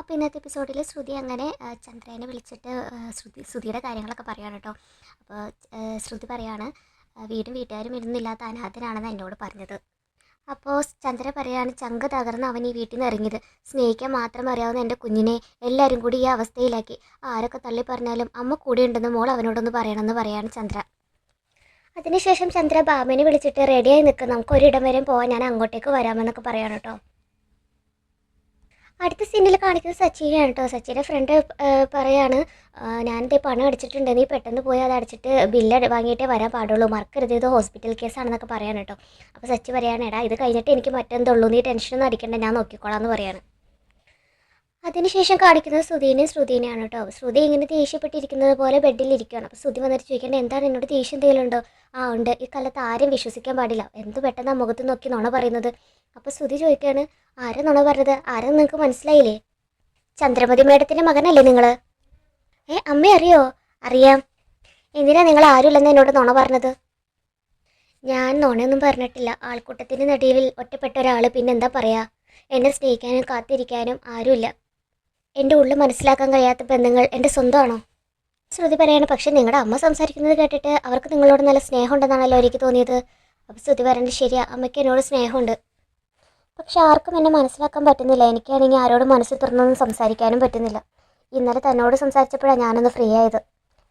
അപ്പോൾ ഇന്നത്തെ എപ്പിസോഡിൽ ശ്രുതി അങ്ങനെ ചന്ദ്രനെ വിളിച്ചിട്ട് ശ്രുതിയുടെ കാര്യങ്ങളൊക്കെ പറയാണ് കേട്ടോ. അപ്പോൾ ശ്രുതി പറയാണ് വീടും വീട്ടുകാരും ഇരുന്നില്ലാത്ത അനാഥനാണെന്ന് എന്നോട് പറഞ്ഞത്. അപ്പോൾ ചന്ദ്ര പറയാണ് ചങ്ക് തകർന്ന് അവൻ ഈ വീട്ടിൽ നിന്ന് ഇറങ്ങിയത്. സ്നേഹിക്കാൻ മാത്രം അറിയാവുന്ന എൻ്റെ കുഞ്ഞിനെ എല്ലാവരും കൂടി ഈ അവസ്ഥയിലാക്കി. ആരൊക്കെ തള്ളി പറഞ്ഞാലും അമ്മ കൂടെ ഉണ്ടെന്ന് മോൾ അവനോടൊന്ന് പറയണമെന്ന് പറയാണ് ചന്ദ്ര. അതിനുശേഷം ചന്ദ്ര ബാമനെ വിളിച്ചിട്ട് റെഡിയായി നിൽക്കുക, നമുക്ക് ഒരിടം വരെ പോകാൻ, ഞാൻ അങ്ങോട്ടേക്ക് വരാമെന്നൊക്കെ പറയാണ് കേട്ടോ. അടുത്ത സീനിൽ കാണിക്കുന്നത് സച്ചിനെയാണ് കേട്ടോ. സച്ചിയുടെ ഫ്രണ്ട് പറയാണ് ഞാനിതേ പണം അടിച്ചിട്ടുണ്ട്, നീ പെട്ടെന്ന് പോയി അത് അടിച്ചിട്ട് ബില്ല് വാങ്ങിയിട്ടേ വരാൻ പാടുള്ളൂ, മറക്കരുത്, ഇത് ഹോസ്പിറ്റൽ കേസാണെന്നൊക്കെ പറയാണ് കേട്ടോ. അപ്പോൾ സച്ചി പറയാണ് എടാ ഇത് കഴിഞ്ഞിട്ട് എനിക്ക് മറ്റെന്തുള്ളൂ, നീ ടെൻഷനൊന്നും അടിക്കണ്ട, ഞാൻ നോക്കിക്കോളാം എന്ന് പറയാണ്. അതിനുശേഷം കാണിക്കുന്നത് ശ്രുതിനെയാണ് കേട്ടോ. ശ്രുതി ഇങ്ങനെ ദേഷ്യപ്പെട്ടിരിക്കുന്നത് പോലെ ബെഡിലിരിക്കുകയാണ്. അപ്പോൾ ശ്രുതി വന്നിട്ട് ചോദിക്കേണ്ടത് എന്താണ്, എന്നോട് ദേഷ്യം എന്തെങ്കിലും ഉണ്ടോ? ആ ഉണ്ട്, ഈ കാലത്ത് ആരും വിശ്വസിക്കാൻ പാടില്ല, എന്ത് പെട്ടെന്ന് ആ മുഖത്ത് നോക്കി നുണ പറയുന്നത്. അപ്പോൾ ശ്രുതി ചോദിക്കുകയാണ് ആരാ നുണ പറഞ്ഞത്, ആരാ നിങ്ങൾക്ക് മനസ്സിലായില്ലേ? ചന്ദ്രമതി മേഡത്തിൻ്റെ മകനല്ലേ നിങ്ങൾ? അമ്മ അറിയോ? അറിയാം. എന്തിനാ നിങ്ങൾ ആരുമില്ലെന്ന് എന്നോട് നുണ പറഞ്ഞത്? ഞാൻ നുണയൊന്നും പറഞ്ഞിട്ടില്ല, ആൾക്കൂട്ടത്തിൻ്റെ നടുവിൽ ഒറ്റപ്പെട്ട ഒരാൾ പിന്നെന്താ പറയുക, എന്നെ സ്നേഹിക്കാനും കാത്തിരിക്കാനും ആരുമില്ല. എൻ്റെ ഉള്ളിൽ മനസ്സിലാക്കാൻ കഴിയാത്ത ബന്ധങ്ങൾ എൻ്റെ സ്വന്തമാണോ? ശ്രുതി പറയാണ് പക്ഷെ നിങ്ങളുടെ അമ്മ സംസാരിക്കുന്നത് കേട്ടിട്ട് അവർക്ക് നിങ്ങളോട് നല്ല സ്നേഹം ഉണ്ടെന്നാണല്ലോ എനിക്ക് തോന്നിയത്. അപ്പോൾ ശ്രുതി പറയുന്നത് ശരിയാ, അമ്മയ്ക്ക് എന്നോട് സ്നേഹമുണ്ട്, പക്ഷെ ആർക്കും എന്നെ മനസ്സിലാക്കാൻ പറ്റുന്നില്ല. എനിക്കാണെങ്കിൽ ആരോടും മനസ്സിൽ തുറന്നൊന്നും സംസാരിക്കാനും പറ്റുന്നില്ല. ഇന്നലെ തന്നോട് സംസാരിച്ചപ്പോഴാണ് ഞാനൊന്ന് ഫ്രീ ആയത്.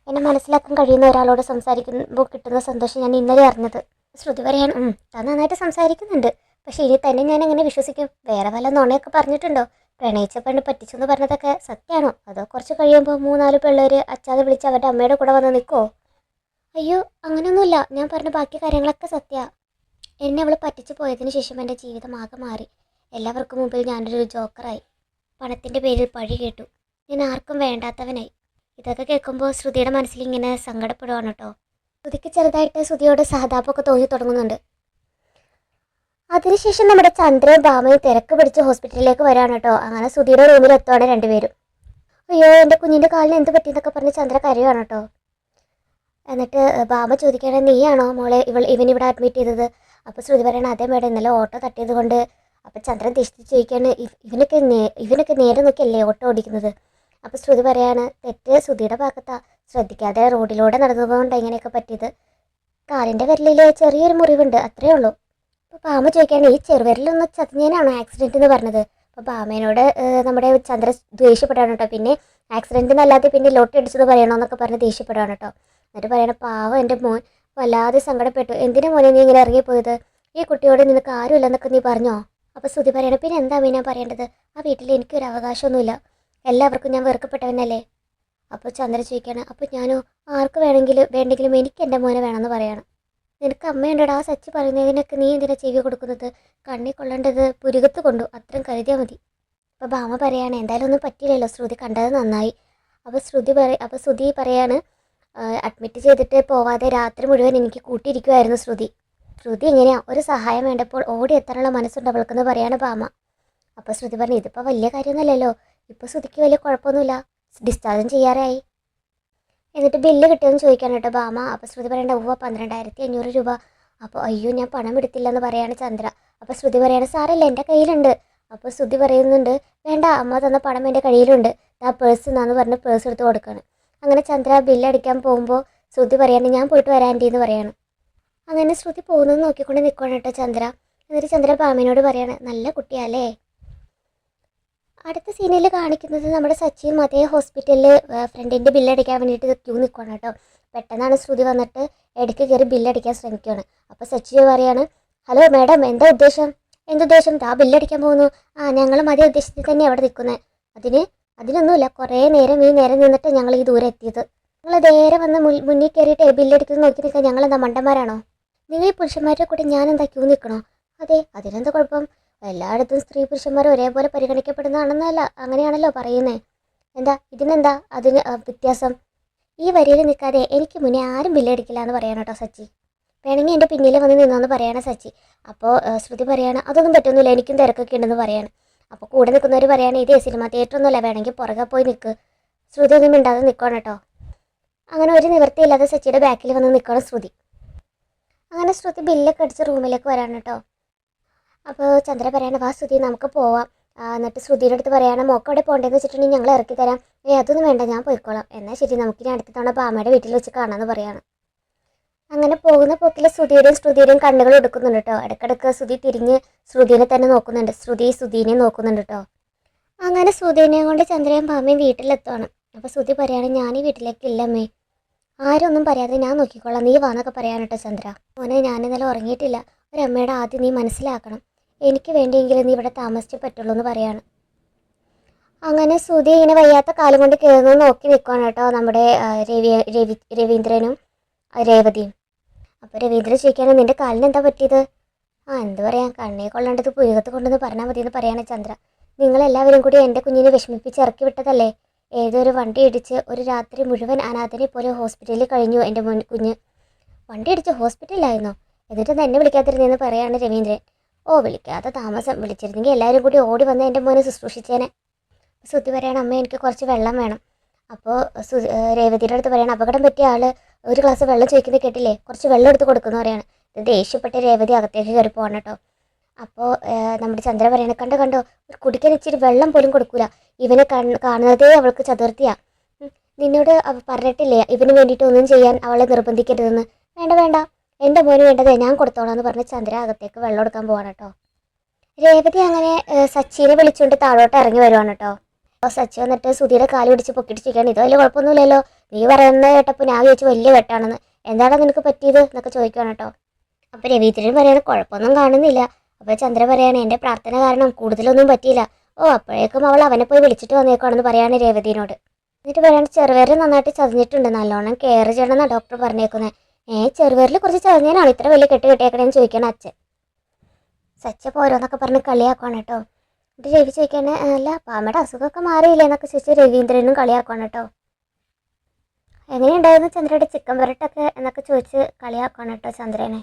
എന്നെ മനസ്സിലാക്കാൻ കഴിയുന്ന ഒരാളോട് സംസാരിക്കുമ്പോൾ കിട്ടുന്ന സന്തോഷം ഞാൻ ഇന്നലെ അറിഞ്ഞത്. ശ്രുതി പറയാണ് താൻ നന്നായിട്ട് സംസാരിക്കുന്നുണ്ട്, പക്ഷേ ഇനി തന്നെ ഞാൻ എങ്ങനെ വിശ്വസിക്കും? വേറെ വല്ല നുണയൊക്കെ പറഞ്ഞിട്ടുണ്ടോ? പ്രണയിച്ച പെണ്ണ് പറ്റിച്ചെന്ന് പറഞ്ഞതൊക്കെ സത്യമാണോ? അതോ കുറച്ച് കഴിയുമ്പോൾ 3-4 പിള്ളേർ അച്ചാതെ വിളിച്ച് അവരുടെ അമ്മയുടെ കൂടെ വന്ന് നിൽക്കുമോ? അയ്യോ അങ്ങനെയൊന്നുമില്ല, ഞാൻ പറഞ്ഞ ബാക്കി കാര്യങ്ങളൊക്കെ സത്യമാണ്. എന്നെ അവൾ പറ്റിച്ചു പോയതിന് ശേഷം എൻ്റെ ജീവിതം ആകെ മാറി. എല്ലാവർക്കും മുമ്പിൽ ഞാനൊരു ജോക്കറായി, പണത്തിൻ്റെ പേരിൽ പഴി കേട്ടു, ഞാൻ ആർക്കും വേണ്ടാത്തവനായി. ഇതൊക്കെ കേൾക്കുമ്പോൾ ശ്രുതിയുടെ മനസ്സിൽ ഇങ്ങനെ സങ്കടപ്പെടുവാണ് കേട്ടോ. ശ്രുതിക്ക് ചെറുതായിട്ട് ശ്രുതിയോട് സഹതാപമൊക്കെ തോന്നി തുടങ്ങുന്നുണ്ട്. അതിനുശേഷം നമ്മുടെ ചന്ദ്രയും ഭാമയും തിരക്ക് പിടിച്ച് ഹോസ്പിറ്റലിലേക്ക് വരാണ് കേട്ടോ. അങ്ങനെ ശ്രുതിയുടെ റൂമിൽ എത്തുവാണ് രണ്ടുപേരും. അയ്യോ എൻ്റെ കുഞ്ഞിൻ്റെ കാലിന് എന്ത് പറ്റിയെന്നൊക്കെ പറഞ്ഞ് ചന്ദ്ര കരയുവാണ് കേട്ടോ. എന്നിട്ട് ഭാമ ചോദിക്കുകയാണ് നീയാണോ മോളെ ഇവനിവിടെ അഡ്മിറ്റ് ചെയ്തത്? അപ്പോൾ ശ്രുതി പറയണം അതേ മേഡം, ഇന്നലെ ഓട്ടോ തട്ടിയത് കൊണ്ട്. അപ്പം ചന്ദ്രൻ തിരിച്ച് ചോദിക്കുകയാണ് ഇവനൊക്കെ നേരെ നോക്കിയല്ലേ ഓട്ടോ ഓടിക്കുന്നത്? അപ്പോൾ ശ്രുതി പറയാണ് തെറ്റ് ശ്രുതിയുടെ ഭാഗത്താ, ശ്രദ്ധിക്കാതെ റോഡിലൂടെ നടന്നതുകൊണ്ടാണ് ഇങ്ങനെയൊക്കെ പറ്റിയത്, കാലിൻ്റെ വിരലിൽ ചെറിയൊരു മുറിവുണ്ട്, അത്രയേ ഉള്ളൂ. അപ്പോൾ ഭാമ ചോദിക്കുകയാണ് ഈ ചെറുവിരലൊന്ന് ചതഞ്ഞേനാണോ ആക്സിഡൻറ്റ് എന്ന് പറഞ്ഞത്? അപ്പോൾ ഭാമേനോട് നമ്മുടെ ചന്ദ്ര ദേഷ്യപ്പെടാണ് കേട്ടോ. പിന്നെ ആക്സിഡൻറ്റ് എന്നല്ലാതെ പിന്നെ ലോട്ടറി അടിച്ചത് പറയണമെന്നൊക്കെ പറഞ്ഞ് ദേഷ്യപ്പെടാണ് കേട്ടോ. എന്നിട്ട് പറയണം പാവം എൻ്റെ മോൻ വല്ലാതെ സങ്കടപ്പെട്ടു, എന്തിനാ മോനെ നീ ഇങ്ങനെ ഇറങ്ങിപ്പോയത്, ഈ കുട്ടിയോട് നിനക്ക് ആരുമില്ലെന്നൊക്കെ നീ പറഞ്ഞോ? അപ്പോൾ ശ്രുതി പറയണം പിന്നെ എന്താ മീനാ പറയേണ്ടത്, ആ വീട്ടിൽ എനിക്കൊരു അവകാശമൊന്നുമില്ല, എല്ലാവർക്കും ഞാൻ വെറുക്കപ്പെട്ടവനല്ലേ. അപ്പോൾ ചന്ദ്ര ചോദിക്കുകയാണ് അപ്പോൾ ഞാനോ, ആർക്ക് വേണ്ടെങ്കിലും എനിക്ക് എൻ്റെ മോനെ വേണമെന്ന് പറയണം. നിനക്ക് അമ്മയുണ്ടടാ, ആ സച്ചി പറയുന്നതിനൊക്കെ നീ എന്തിനാ ചെവി കൊടുക്കുന്നത്, കണ്ണി കൊള്ളേണ്ടത് പുരുകത്ത് കൊണ്ടു, അത്രയും കരുതിയാൽ മതി. അപ്പോൾ ഭാമ പറയാണ് എന്തായാലും ഒന്നും പറ്റില്ലല്ലോ, ശ്രുതി കണ്ടത് നന്നായി. അപ്പോൾ ശ്രുതി പറയാണ് അഡ്മിറ്റ് ചെയ്തിട്ട് പോവാതെ രാത്രി മുഴുവൻ എനിക്ക് കൂട്ടിയിരിക്കുമായിരുന്നു ശ്രുതി എങ്ങനെയാ ഒരു സഹായം വേണ്ടപ്പോൾ ഓടി എത്താനുള്ള മനസ്സുണ്ട് അവൾക്കെന്ന് പറയാണ് ഭാമ. അപ്പോൾ ശ്രുതി പറഞ്ഞു ഇതിപ്പോൾ വലിയ കാര്യമൊന്നുമല്ലല്ലോ, ഇപ്പോൾ ശ്രുതിക്ക് വലിയ കുഴപ്പമൊന്നുമില്ല, ഡിസ്ചാർജും ചെയ്യാറായി. എന്നിട്ട് ബില്ല് കിട്ടിയെന്ന് ചോദിക്കാൻ കേട്ടോ ഭാമ. അപ്പോൾ ശ്രുതി പറയേണ്ട 12,500 രൂപ. അപ്പോൾ അയ്യോ ഞാൻ പണം എടുത്തില്ലെന്ന് പറയാണ് ചന്ദ്ര. അപ്പോൾ ശ്രുതി പറയാണ് സാരല്ല എൻ്റെ കയ്യിലുണ്ട്. അപ്പോൾ ശ്രുതി പറയുന്നുണ്ട് വേണ്ട, അമ്മ തന്ന പണം എൻ്റെ കയ്യിലുണ്ട്, ആ പേഴ്സ് എന്നാന്ന് പറഞ്ഞ് പേഴ്സ് എടുത്ത് കൊടുക്കുകയാണ്. അങ്ങനെ ചന്ദ്ര ബില്ലടിക്കാൻ പോകുമ്പോൾ ശ്രുതി പറയാണ് ഞാൻ പോയിട്ട് വരാൻ ആൻറ്റി എന്ന് പറയാണ്. അങ്ങനെ ശ്രുതി പോകുന്നത് നോക്കിക്കൊണ്ട് നിൽക്കുകയാണ് കേട്ടോ ചന്ദ്ര. എന്നിട്ട് ചന്ദ്ര ഭാമേനോട് പറയാണ് നല്ല കുട്ടിയല്ലേ. അടുത്ത സീനിൽ കാണിക്കുന്നത് നമ്മുടെ സച്ചിയും അതേ ഹോസ്പിറ്റലിൽ ഫ്രണ്ടിൻ്റെ ബില്ലടിക്കാൻ വേണ്ടിയിട്ട് ക്യൂ നിൽക്കുകയാണ് കേട്ടോ. പെട്ടെന്നാണ് ശ്രുതി വന്നിട്ട് ഇടയ്ക്ക് കയറി ബില്ലടിക്കാൻ ശ്രമിക്കുകയാണ്. അപ്പോൾ സച്ചി പറയാണ് ഹലോ മാഡം എന്താ ഉദ്ദേശം? എന്തുദ്ദേശം? ആ ബില്ലടിക്കാൻ പോകുന്നു. ഞങ്ങളും അതേ ഉദ്ദേശത്തിൽ തന്നെ അവിടെ നിൽക്കുന്നത്. അതിനൊന്നുമില്ല, കുറേ നേരം ഈ നേരം നിന്നിട്ട് ഞങ്ങൾ ഈ ദൂരെ എത്തിയത്. നിങ്ങൾ നേരെ വന്ന് മുന്നിൽ കയറിയിട്ട് ബില്ലടിക്കുന്നത് നോക്കി നിൽക്കാൻ ഞങ്ങളെന്താ മണ്ടന്മാരാണോ? നിങ്ങൾ ഈ പുരുഷന്മാരുടെ കൂടെ ഞാനെന്താ ക്യൂ നിൽക്കണോ? അതെ, അതിനെന്താ കുഴപ്പം? എല്ലായിടത്തും സ്ത്രീ പുരുഷന്മാർ ഒരേപോലെ പരിഗണിക്കപ്പെടുന്നതാണെന്നല്ല അങ്ങനെയാണല്ലോ പറയുന്നത്. ഇതിനെന്താ അതിന് വ്യത്യാസം? ഈ വരിയിൽ നിൽക്കാതെ എനിക്ക് മുന്നേ ആരും ബില്ലടിക്കില്ല എന്ന് പറയണം കേട്ടോ സച്ചി. വേണമെങ്കിൽ എൻ്റെ പിന്നിൽ വന്ന് നിന്നോന്ന് പറയണം സച്ചി. അപ്പോൾ ശ്രുതി പറയാണ് അതൊന്നും പറ്റുന്നില്ല, എനിക്കും തിരക്കൊക്കെ ഉണ്ടെന്ന് പറയാണ്. അപ്പോൾ കൂടെ നിൽക്കുന്നവർ പറയാണ് ഇതേ സിനിമ തിയേറ്റർ ഒന്നുമല്ല, വേണമെങ്കിൽ പുറകെ പോയി നിൽക്ക്. ശ്രുതി ഒന്നും മിണ്ടാതെ നിൽക്കണം കേട്ടോ. അങ്ങനെ ഒരു നിവൃത്തിയില്ലാതെ സച്ചിയുടെ ബാക്കിൽ വന്ന് നിൽക്കണം ശ്രുതി. അങ്ങനെ ശ്രുതി ബില്ലൊക്കെ അടിച്ച് റൂമിലേക്ക് വരാണ് കേട്ടോ. അപ്പോൾ ചന്ദ്ര പറയാണ് വാ ശ്രുതി നമുക്ക് പോവാം, എന്നിട്ട് ശ്രുതിയുടെ അടുത്ത് പറയാണ് മോക്ക് അവിടെ പോകേണ്ടതെന്ന് വെച്ചിട്ടുണ്ടെങ്കിൽ ഞങ്ങൾ ഇറക്കി തരാം. അതൊന്നും വേണ്ട, ഞാൻ പോയിക്കോളാം. എന്നാൽ ശരി, നമുക്കിനി അടുത്ത തവണ ബാമയുടെ വീട്ടിൽ വെച്ച് കാണാമെന്ന് പറയാണ്. അങ്ങനെ പോകുന്ന പോക്കിൽ ശ്രുതിയുടെയും കണ്ണുകൾ എടുക്കുന്നുണ്ട് കേട്ടോ. ഇടയ്ക്കിടയ്ക്ക് ശ്രുതി തിരിഞ്ഞ് ശ്രുതിനെ തന്നെ നോക്കുന്നുണ്ട്, ശ്രുതിനെ നോക്കുന്നുണ്ട് കേട്ടോ. അങ്ങനെ ശ്രുതിനെയും കൊണ്ട് ചന്ദ്രയും ഭാമയും വീട്ടിലെത്തുവാണ്. അപ്പോൾ ശ്രുതി പറയാണ് ഞാൻ ഈ വീട്ടിലേക്ക് ഇല്ലമ്മേ, ആരൊന്നും പറയാതെ ഞാൻ നോക്കിക്കോളാം, നീ വാന്നൊക്കെ പറയാൻ കേട്ടോ ചന്ദ്ര. മോനെ, ഞാൻ ഇന്നലെ ഉറങ്ങിയിട്ടില്ല. ഒരമ്മയുടെ ആദ്യം നീ മനസ്സിലാക്കണം, എനിക്ക് വേണ്ടിയെങ്കിലും നീ ഇവിടെ താമസിച്ചേ പറ്റുള്ളൂ എന്ന് പറയാണ്. അങ്ങനെ ശ്രുതി ഇങ്ങനെ വയ്യാത്ത കാലം കൊണ്ട് കയറുന്നത് നോക്കി നിൽക്കുകയാണ് കേട്ടോ നമ്മുടെ രവീന്ദ്രനും രേവതിയും. അപ്പോൾ രവീന്ദ്രൻ ചോദിക്കുകയാണ് നിന്റെ കാലിന് എന്താ പറ്റിയത്? എന്ത് പറയാം, കണ്ണേ കൊള്ളേണ്ടത് പുരുകത്ത് കൊണ്ടെന്ന് പറഞ്ഞാൽ മതി എന്ന് പറയാണ് ചന്ദ്ര. നിങ്ങളെല്ലാവരും കൂടി എൻ്റെ കുഞ്ഞിനെ വിഷമിപ്പിച്ച് ഇറക്കി വിട്ടതല്ലേ? ഏതൊരു വണ്ടി ഇടിച്ച് ഒരു രാത്രി മുഴുവൻ അനാഥനെ പോലെ ഹോസ്പിറ്റലിൽ കഴിഞ്ഞു എൻ്റെ കുഞ്ഞ്. വണ്ടി ഇടിച്ച് ഹോസ്പിറ്റലിലായിരുന്നോ? എന്നിട്ട് എന്നെ വിളിക്കാതിരുന്നെന്ന് പറയാണ് രവീന്ദ്രൻ. വിളിക്കാത്ത താമസം, വിളിച്ചിരുന്നെങ്കിൽ എല്ലാവരും കൂടി ഓടി വന്ന് എൻ്റെ മോനെ ശുശ്രൂഷിച്ചേനെ. ശ്രുതി പറയാണ് അമ്മ എനിക്ക് കുറച്ച് വെള്ളം വേണം. അപ്പോൾ രേവതിയുടെ അടുത്ത് പറയണം അപകടം പറ്റിയ ആൾ ഒരു ഗ്ലാസ് വെള്ളം ചോദിക്കുന്നത് കേട്ടില്ലേ, കുറച്ച് വെള്ളം എടുത്ത് കൊടുക്കുന്നു പറയാണ്. ഇത് ദേഷ്യപ്പെട്ട് രേവതി അകത്തേക്ക് കയറി പോകണം കേട്ടോ. അപ്പോൾ നമ്മുടെ ചന്ദ്ര പറയണ കണ്ടോ കുടിക്കാൻ ഇച്ചിരി വെള്ളം പോലും കൊടുക്കൂല, ഇവനെ കാണുന്നതേ അവൾക്ക് ചതുർത്ഥിയാ. നിന്നോട് പറഞ്ഞിട്ടില്ലേ ഇവന് വേണ്ടിയിട്ട് ഒന്നും ചെയ്യാൻ അവളെ നിർബന്ധിക്കരുതെന്ന്? വേണ്ട, എൻ്റെ മോന് വേണ്ടതേ ഞാൻ കൊടുത്തോളാം എന്ന് പറഞ്ഞ് ചന്ദ്ര അകത്തേക്ക് വെള്ളം എടുക്കാൻ പോവാണ് കേട്ടോ. രേവതി അങ്ങനെ സച്ചിനെ വിളിച്ചുകൊണ്ട് താഴോട്ട് ഇറങ്ങി വരുവാണ് കേട്ടോ. അപ്പോൾ സച്ചി വന്നിട്ട് സുധിയുടെ കാല് പിടിച്ച് പൊക്കിട്ട് ചോദിക്കുകയാണ് ഇത് വലിയ കുഴപ്പമൊന്നുമില്ലല്ലോ, നീ പറയുന്നത് കേട്ടപ്പോൾ ഞാൻ ചോദിച്ചു വലിയ വെട്ടാണെന്ന്, എന്താണ് നിനക്ക് പറ്റിയത് എന്നൊക്കെ ചോദിക്കുകയാണ് കേട്ടോ. അപ്പോൾ രവീന്ദ്രൻ പറയാണ് കുഴപ്പമൊന്നും കാണുന്നില്ല. അപ്പോൾ ചന്ദ്ര പറയാണ് എൻ്റെ പ്രാർത്ഥന കാരണം കൂടുതലൊന്നും പറ്റിയില്ല. അപ്പോഴേക്കും അവൾ അവനെ പോയി വിളിച്ചിട്ട് വന്നേക്കാണെന്ന് പറയാണ് രേവതിനോട്. എന്നിട്ട് പറയാണ് ചെറുവേറിൽ നന്നായിട്ട് ചതഞ്ഞിട്ടുണ്ട്, നല്ലോണം കെയർ ചെയ്യണമെന്നാണ് ഡോക്ടർ പറഞ്ഞേക്കുന്നത്. ചെറുവേറിൽ കുറച്ച് ചതഞ്ഞാലാണ് ഇത്ര വലിയ കെട്ട് കെട്ടിയേക്കണേന്ന് ചോദിക്കണം അച്ഛൻ. സച്ച പോരോന്നൊക്കെ പറഞ്ഞ് കളിയാക്കുവാണ് കേട്ടോ. എന്നിട്ട് രവി ചോദിക്കാണ് അല്ല പാമയുടെ അസുഖമൊക്കെ മാറിയില്ലേ എന്നൊക്കെ ചോദിച്ച് രവീന്ദ്രനും കളിയാക്കുവാണ് കേട്ടോ. എങ്ങനെയുണ്ടായിരുന്നു ചന്ദ്രയുടെ ചിക്കൻ വരട്ടൊക്കെ എന്നൊക്കെ ചോദിച്ച് കളിയാക്കുവാണ് കേട്ടോ ചന്ദ്രനെ.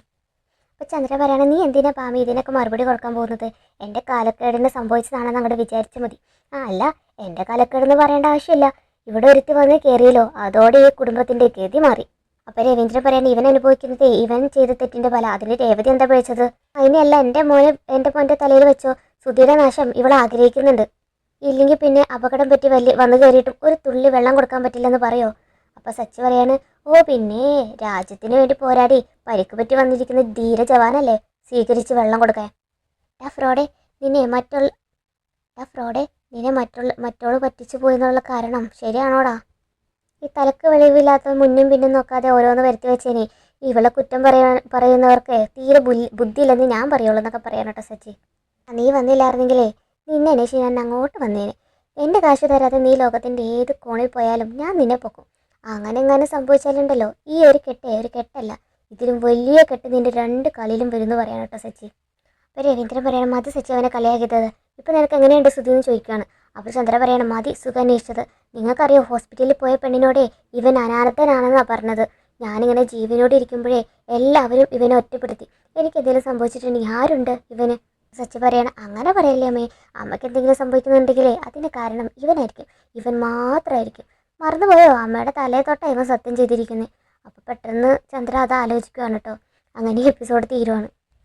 അപ്പോൾ ചന്ദ്ര പറയണേ നീ എന്തിനാ പാമി ഇതിനൊക്കെ മറുപടി കൊടുക്കാൻ പോകുന്നത്? എൻ്റെ കാലക്കേടിന് സംഭവിച്ചതാണെന്ന് അങ്ങോട്ട് വിചാരിച്ചാൽ മതി. അല്ല എൻ്റെ കാലക്കേടെന്ന് പറയേണ്ട ആവശ്യമില്ല, ഇവിടെ ഒരുത്തി വന്ന് കയറിയല്ലോ അതോടെ ഈ കുടുംബത്തിൻ്റെ ഗതി മാറി. അപ്പോൾ രവീന്ദ്രൻ പറയാൻ ഇവൻ അനുഭവിക്കുന്നത് ഇവൻ ചെയ്ത തെറ്റിൻ്റെ ഫല, അതിന് രേവതി എന്താ പിഴച്ചത്? അതിനെയല്ല എൻ്റെ മോൻ്റെ തലയിൽ വെച്ചോ സുധിയുടെ നാശം ഇവൾ ആഗ്രഹിക്കുന്നുണ്ട്. ഇല്ലെങ്കിൽ പിന്നെ അപകടം പറ്റി വന്നു കയറിയിട്ടും ഒരു തുള്ളി വെള്ളം കൊടുക്കാൻ പറ്റില്ലെന്ന് പറയോ? അപ്പോൾ സച്ചി പറയാണ് പിന്നെ രാജ്യത്തിന് വേണ്ടി പോരാടി പരിക്ക് പറ്റി വന്നിരിക്കുന്ന ധീര ജവാനല്ലേ സ്വീകരിച്ച് വെള്ളം കൊടുക്കാൻ. ഫ്രോഡെ നിന്നെ മറ്റോള് പറ്റിച്ചു പോയി എന്നുള്ള കാരണം ശരിയാണോടാ? ഈ തലക്ക് വെളിവില്ലാത്ത മുന്നും പിന്നും നോക്കാതെ ഓരോന്ന് വരുത്തി വെച്ചേനെ ഇവളെ കുറ്റം പറയുന്നവർക്ക് തീരെ ബുദ്ധിയില്ലെന്ന് ഞാൻ പറയുള്ളൂ എന്നൊക്കെ പറയാൻ കേട്ടോ സച്ചി. നീ വന്നില്ലായിരുന്നെങ്കിലേ നിന്നെ അന്വേഷിച്ച് ഞാൻ അങ്ങോട്ട് വന്നേനെ. എൻ്റെ കാശ് തരാതെ നീ ലോകത്തിൻ്റെ ഏത് കോണിൽ പോയാലും ഞാൻ നിന്നെ പൊക്കും. അങ്ങനെ സംഭവിച്ചാലുണ്ടല്ലോ ഈ ഒരു കെട്ടല്ല, ഇതിലും വലിയ കെട്ട് നിൻ്റെ 2 കളിയിലും വരുമെന്ന് പറയാൻ കേട്ടോ സച്ചി. അപ്പോൾ രവീന്ദ്രൻ പറയണം മതി സച്ചി അവനെ കളിയാക്കിയത്, ഇപ്പം നിനക്ക് എങ്ങനെയുണ്ട് സുധി എന്ന് ചോദിക്കുകയാണ്. അപ്പോൾ ചന്ദ്ര പറയണം മതി സുഖം അന്വേഷിച്ചത്, നിങ്ങൾക്കറിയോ ഹോസ്പിറ്റലിൽ പോയ പെണ്ണിനോടെ ഇവൻ അനാഥനാണെന്നാണ് പറഞ്ഞത്. ഞാനിങ്ങനെ ജീവനോട് ഇരിക്കുമ്പോഴേ എല്ലാവരും ഇവനെ ഒറ്റപ്പെടുത്തി, എനിക്ക് എന്തെങ്കിലും സംഭവിച്ചിട്ടുണ്ടെങ്കിൽ ആരുണ്ട് ഇവന്? സച്ചി പറയണം അങ്ങനെ പറയല്ലേ അമ്മേ, അമ്മയ്ക്ക് എന്തെങ്കിലും സംഭവിക്കുന്നുണ്ടെങ്കിലേ അതിന് കാരണം ഇവനായിരിക്കും, ഇവൻ മാത്രമായിരിക്കും. മറന്നുപോയോ അമ്മയുടെ തലയെ തൊട്ടാ ഇവൻ സത്യം ചെയ്തിരിക്കുന്നത്. അപ്പോൾ പെട്ടെന്ന് ചന്ദ്ര അത് ആലോചിക്കുകയാണ് കേട്ടോ. അങ്ങനെ ഈ എപ്പിസോഡ് തീരുവാണ്.